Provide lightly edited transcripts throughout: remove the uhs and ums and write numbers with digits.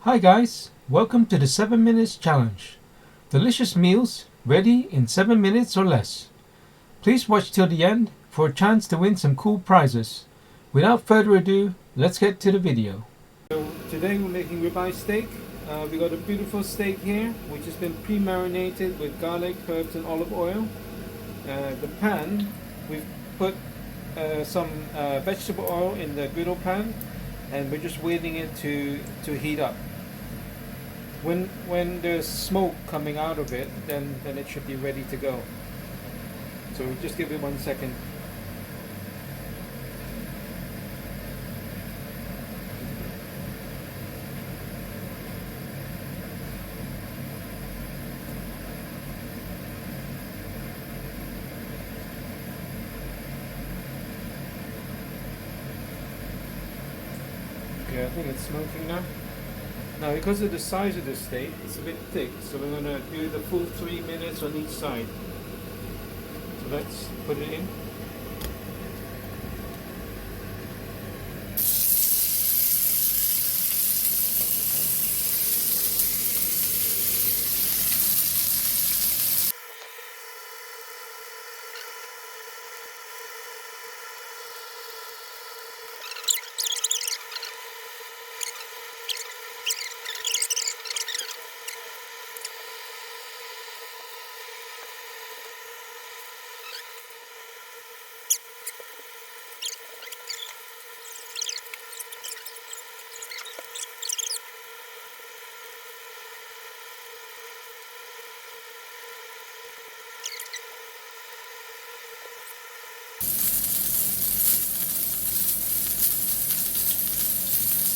Hi guys, welcome to the 7 Minutes Challenge. Delicious meals ready in 7 minutes or less. Please watch till the end for a chance to win some cool prizes. Without further ado, let's get to the video. So today we're making ribeye steak. We got a beautiful steak here which has been pre-marinated with garlic, herbs and olive oil. The pan, we've put some vegetable oil in the griddle pan and we're just waiting it to heat up. When there's smoke coming out of it, then it should be ready to go. So just give it 1 second. Okay, I think it's smoking now. Now, because of the size of the steak, it's a bit thick, so we're going to do the full 3 minutes on each side. So let's put it in.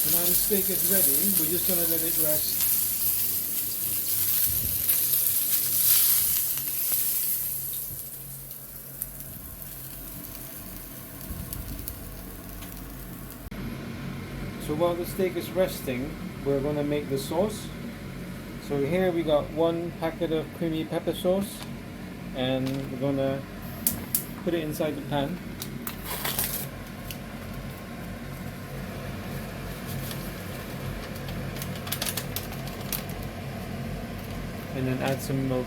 So now the steak is ready, we're just going to let it rest. So while the steak is resting, we're going to make the sauce. So here we got 1 packet of creamy pepper sauce and we're going to put it inside the pan. And then add some milk.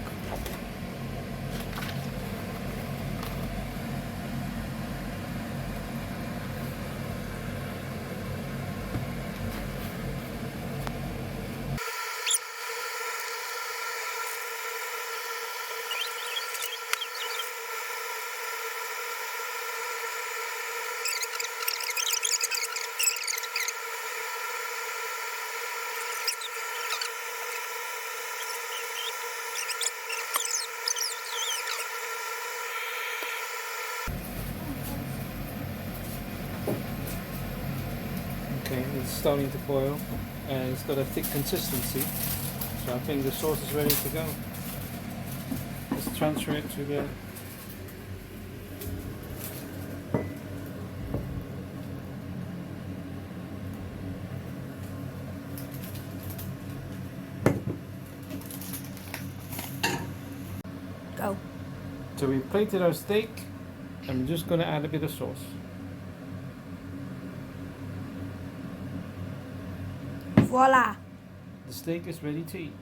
Okay, it's starting to boil and it's got a thick consistency, so I think the sauce is ready to go. Let's transfer it to the go. So we plated our steak and we're just going to add a bit of sauce. Voila! The steak is ready to eat.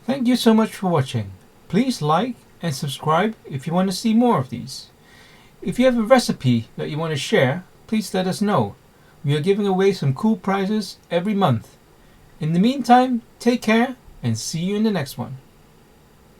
Thank you so much for watching. Please like and subscribe if you want to see more of these. If you have a recipe that you want to share, please let us know. We are giving away some cool prizes every month. In the meantime, take care and see you in the next one.